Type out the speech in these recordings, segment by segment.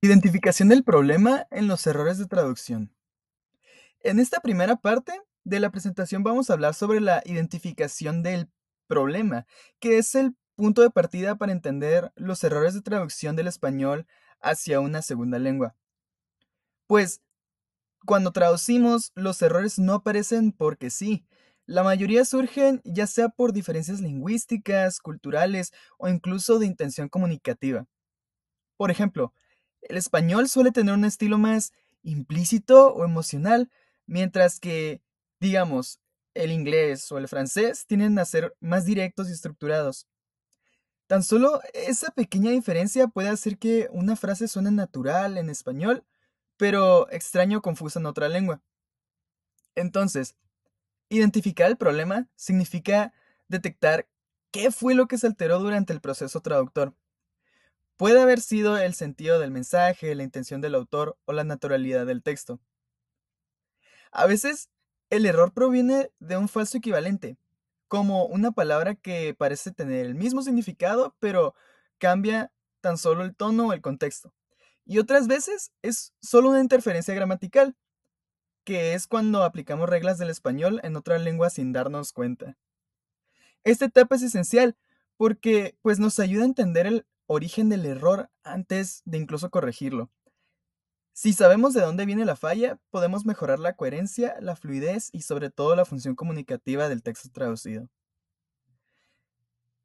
Identificación del problema en los errores de traducción. En esta primera parte de la presentación vamos a hablar sobre la identificación del problema, que es el punto de partida para entender los errores de traducción del español hacia una segunda lengua. Pues cuando traducimos, los errores no aparecen porque sí. La mayoría surgen ya sea por diferencias lingüísticas, culturales o incluso de intención comunicativa. Por ejemplo, el español suele tener un estilo más implícito o emocional, mientras que, digamos, el inglés o el francés tienden a ser más directos y estructurados. Tan solo esa pequeña diferencia puede hacer que una frase suene natural en español, pero extraño o confusa en otra lengua. Entonces, identificar el problema significa detectar qué fue lo que se alteró durante el proceso traductor. Puede haber sido el sentido del mensaje, la intención del autor o la naturalidad del texto. A veces, el error proviene de un falso equivalente, como una palabra que parece tener el mismo significado, pero cambia tan solo el tono o el contexto. Y otras veces es solo una interferencia gramatical, que es cuando aplicamos reglas del español en otra lengua sin darnos cuenta. Esta etapa es esencial porque pues nos ayuda a entender el origen del error antes de incluso corregirlo. Si sabemos de dónde viene la falla, podemos mejorar la coherencia, la fluidez y sobre todo la función comunicativa del texto traducido.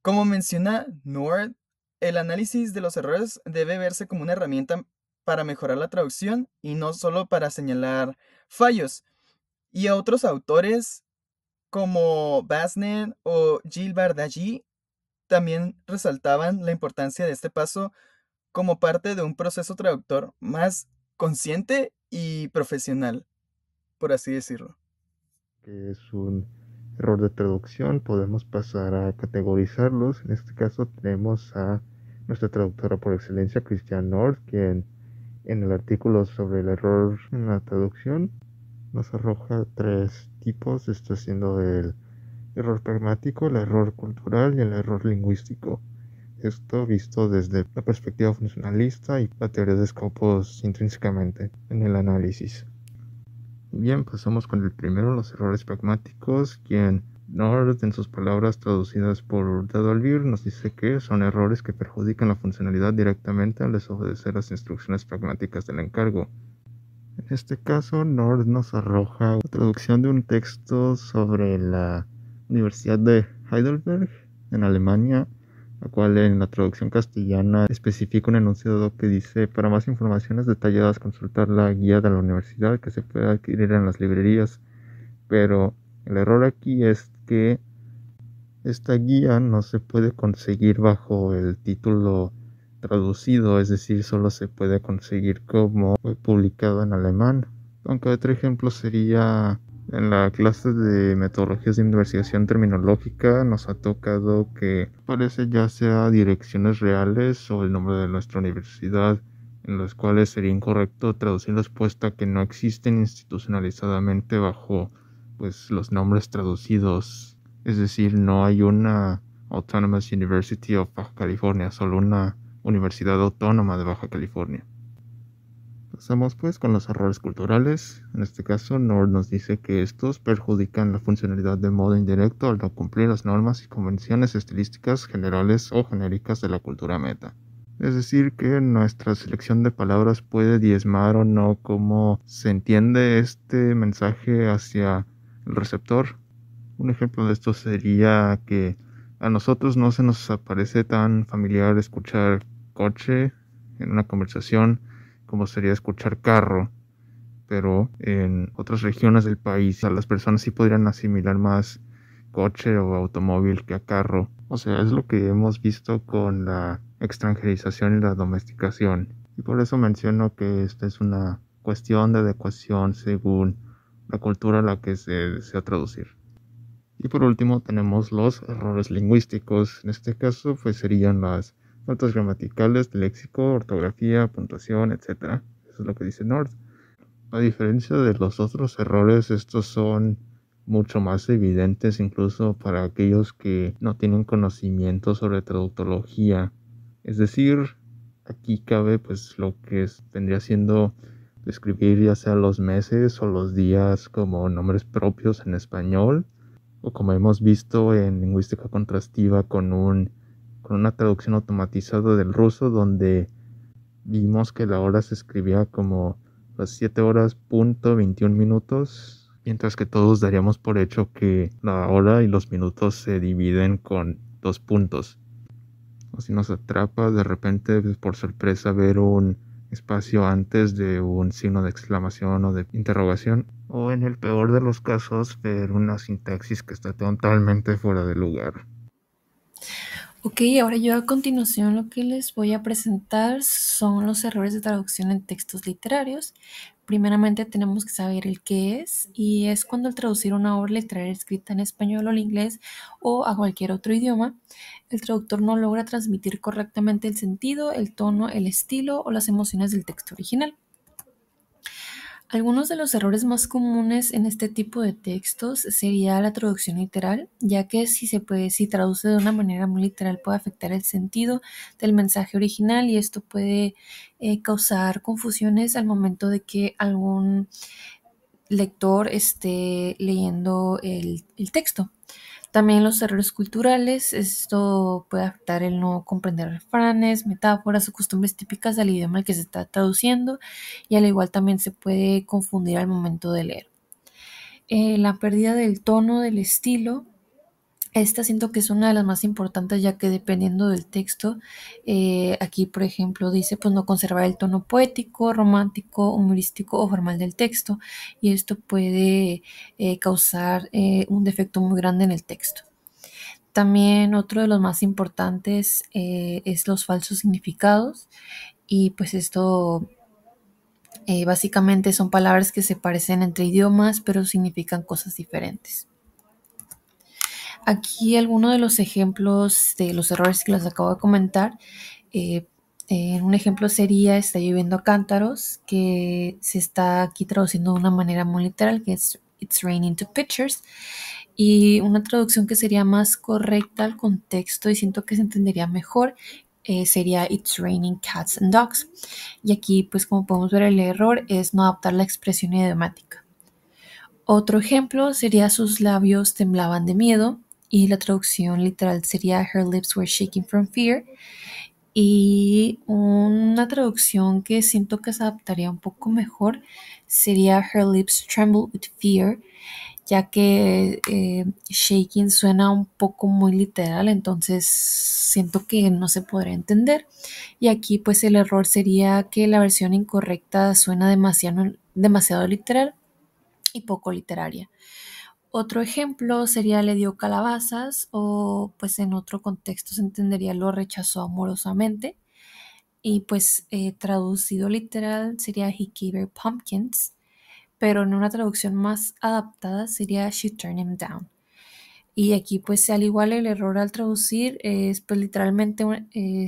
Como menciona Nord, el análisis de los errores debe verse como una herramienta para mejorar la traducción y no solo para señalar fallos. Y a otros autores como Basnet o Gilles Bardagy también resaltaban la importancia de este paso como parte de un proceso traductor más consciente y profesional, por así decirlo. Que es un error de traducción, podemos pasar a categorizarlos. En este caso tenemos a nuestra traductora por excelencia, Christian North, quien en el artículo sobre el error en la traducción nos arroja tres tipos, esto siendo el error pragmático, el error cultural y el error lingüístico. Esto visto desde la perspectiva funcionalista y la teoría de Scopus intrínsecamente en el análisis. Bien, pasamos con el primero, los errores pragmáticos, quien Nord, en sus palabras traducidas por Dadolbir, nos dice que son errores que perjudican la funcionalidad directamente al desobedecer las instrucciones pragmáticas del encargo. En este caso, Nord nos arroja la traducción de un texto sobre la Universidad de Heidelberg, en Alemania, la cual en la traducción castellana especifica un enunciado que dice: para más informaciones detalladas consultar la guía de la universidad que se puede adquirir en las librerías. Pero el error aquí es que esta guía no se puede conseguir bajo el título traducido, es decir, solo se puede conseguir como publicado en alemán. Aunque otro ejemplo sería en la clase de metodologías de investigación terminológica nos ha tocado que aparece ya sea direcciones reales o el nombre de nuestra universidad, en los cuales sería incorrecto traducirlos puesto a que no existen institucionalizadamente bajo pues los nombres traducidos. Es decir, no hay una Autonomous University of Baja California, solo una Universidad Autónoma de Baja California. Pasamos pues con los errores culturales. En este caso, Nord nos dice que estos perjudican la funcionalidad de modo indirecto al no cumplir las normas y convenciones estilísticas generales o genéricas de la cultura meta. Es decir, que nuestra selección de palabras puede diezmar o no cómo se entiende este mensaje hacia el receptor. Un ejemplo de esto sería que a nosotros no se nos aparece tan familiar escuchar coche en una conversación como sería escuchar carro, pero en otras regiones del país a las personas sí podrían asimilar más coche o automóvil que a carro. O sea, es lo que hemos visto con la extranjerización y la domesticación. Y por eso menciono que esta es una cuestión de adecuación según la cultura a la que se desea traducir. Y por último tenemos los errores lingüísticos. En este caso pues serían las faltas gramaticales, de léxico, ortografía, puntuación, etc. Eso es lo que dice North. A diferencia de los otros errores, estos son mucho más evidentes incluso para aquellos que no tienen conocimiento sobre traductología. Es decir, Aquí cabe pues lo que vendría siendo describir ya sea los meses o los días como nombres propios en español, o como hemos visto en lingüística contrastiva con una traducción automatizada del ruso, donde vimos que la hora se escribía como las 7 horas punto 21 minutos, mientras que todos daríamos por hecho que la hora y los minutos se dividen con 2 puntos. O si nos atrapa de repente por sorpresa ver un espacio antes de un signo de exclamación o de interrogación, o en el peor de los casos ver una sintaxis que está totalmente fuera de lugar. Ok, ahora yo a continuación lo que les voy a presentar son los errores de traducción en textos literarios. Primeramente tenemos que saber el qué es, y es cuando al traducir una obra literaria escrita en español o en inglés o a cualquier otro idioma, el traductor no logra transmitir correctamente el sentido, el tono, el estilo o las emociones del texto original. Algunos de los errores más comunes en este tipo de textos sería la traducción literal, ya que si traduce de una manera muy literal puede afectar el sentido del mensaje original, y esto puede causar confusiones al momento de que algún lector esté leyendo el texto. También los errores culturales, esto puede afectar el no comprender refranes, metáforas o costumbres típicas del idioma al que se está traduciendo, y al igual también se puede confundir al momento de leer. La pérdida del tono, del estilo, esta siento que es una de las más importantes, ya que dependiendo del texto, aquí por ejemplo dice pues no conservar el tono poético, romántico, humorístico o formal del texto, y esto puede causar un defecto muy grande en el texto. También otro de los más importantes es los falsos significados, y pues esto básicamente son palabras que se parecen entre idiomas pero significan cosas diferentes. Aquí algunos de los ejemplos de los errores que les acabo de comentar. Un ejemplo sería está lloviendo a cántaros, que se está aquí traduciendo de una manera muy literal, que es It's raining to pitchers. Y una traducción que sería más correcta al contexto y siento que se entendería mejor sería It's raining cats and dogs. Y aquí, pues como podemos ver, el error es no adaptar la expresión idiomática. Otro ejemplo sería sus labios temblaban de miedo, y la traducción literal sería Her lips were shaking from fear. Y una traducción que siento que se adaptaría un poco mejor sería Her lips tremble with fear, ya que shaking suena un poco muy literal, entonces siento que no se podría entender. Y aquí pues el error sería que la versión incorrecta suena demasiado literal y poco literaria. Otro ejemplo sería le dio calabazas, o pues en otro contexto se entendería lo rechazó amorosamente, y pues traducido literal sería he gave her pumpkins, pero en una traducción más adaptada sería she turned him down. Y aquí pues al igual el error al traducir es pues literalmente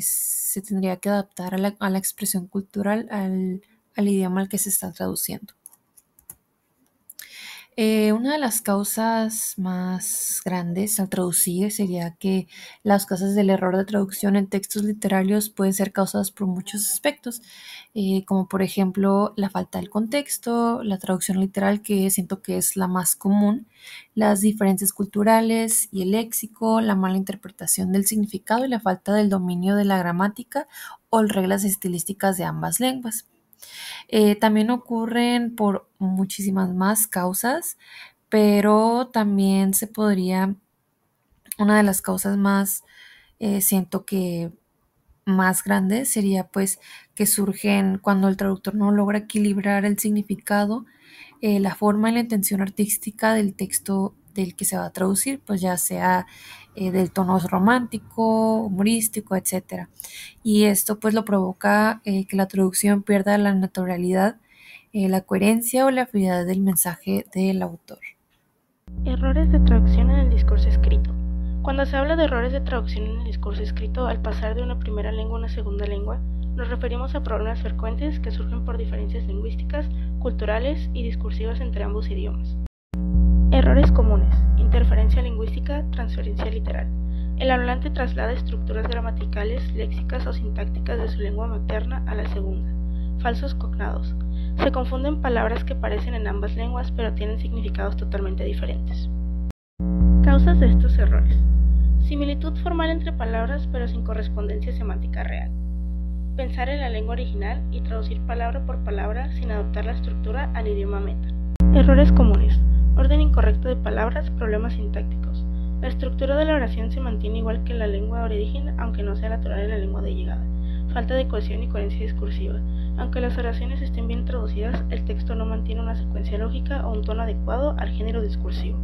se tendría que adaptar a la expresión cultural, al idioma al que se está traduciendo. Una de las causas más grandes al traducir sería que las causas del error de traducción en textos literarios pueden ser causadas por muchos aspectos, como por ejemplo la falta del contexto, la traducción literal, que siento que es la más común, las diferencias culturales y el léxico, la mala interpretación del significado y la falta del dominio de la gramática o reglas estilísticas de ambas lenguas. También ocurren por muchísimas más causas, pero también una de las causas más, siento que más grandes sería pues que surgen cuando el traductor no logra equilibrar el significado, la forma y la intención artística del texto del que se va a traducir, pues ya sea del tono romántico, humorístico, etcétera. Y esto pues lo provoca que la traducción pierda la naturalidad, la coherencia o la fidelidad del mensaje del autor. Errores de traducción en el discurso escrito. Cuando se habla de errores de traducción en el discurso escrito al pasar de una primera lengua a una segunda lengua, nos referimos a problemas frecuentes que surgen por diferencias lingüísticas, culturales y discursivas entre ambos idiomas. Errores comunes: interferencia lingüística, transferencia literal. El hablante traslada estructuras gramaticales, léxicas o sintácticas de su lengua materna a la segunda. Falsos cognados. Se confunden palabras que parecen en ambas lenguas pero tienen significados totalmente diferentes. Causas de estos errores. Similitud formal entre palabras pero sin correspondencia semántica real. Pensar en la lengua original y traducir palabra por palabra sin adoptar la estructura al idioma meta. Errores comunes. Orden incorrecto de palabras, problemas sintácticos. La estructura de la oración se mantiene igual que en la lengua de origen, aunque no sea natural en la lengua de llegada. Falta de cohesión y coherencia discursiva. Aunque las oraciones estén bien traducidas, el texto no mantiene una secuencia lógica o un tono adecuado al género discursivo.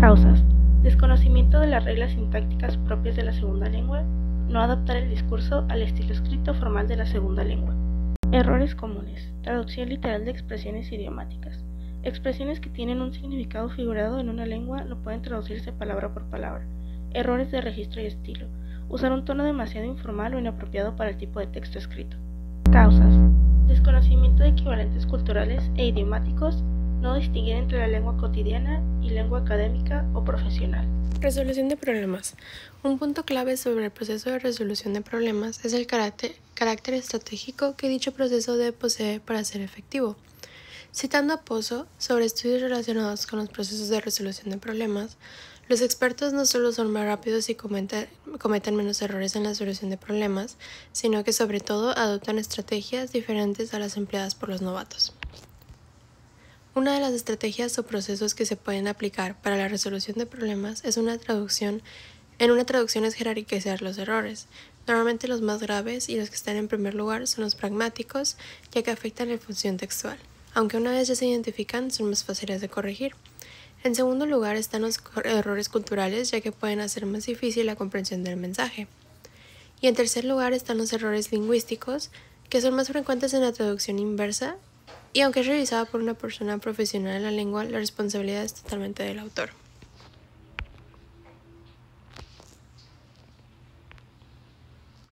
Causas. Desconocimiento de las reglas sintácticas propias de la segunda lengua. No adaptar el discurso al estilo escrito formal de la segunda lengua. Errores comunes. Traducción literal de expresiones idiomáticas. Expresiones que tienen un significado figurado en una lengua no pueden traducirse palabra por palabra. Errores de registro y estilo. Usar un tono demasiado informal o inapropiado para el tipo de texto escrito. Causas. Desconocimiento de equivalentes culturales e idiomáticos. No distinguir entre la lengua cotidiana y lengua académica o profesional. Resolución de problemas. Un punto clave sobre el proceso de resolución de problemas es el carácter estratégico que dicho proceso debe poseer para ser efectivo. Citando a Pozo sobre estudios relacionados con los procesos de resolución de problemas, los expertos no solo son más rápidos y cometen menos errores en la solución de problemas, sino que sobre todo adoptan estrategias diferentes a las empleadas por los novatos. Una de las estrategias o procesos que se pueden aplicar para la resolución de problemas es una traducción. En una traducción es jerarquizar los errores. Normalmente los más graves y los que están en primer lugar son los pragmáticos, ya que afectan la función textual, aunque una vez ya se identifican son más fáciles de corregir. En segundo lugar están los errores culturales, ya que pueden hacer más difícil la comprensión del mensaje. Y en tercer lugar están los errores lingüísticos, que son más frecuentes en la traducción inversa, y aunque es revisada por una persona profesional en la lengua, la responsabilidad es totalmente del autor.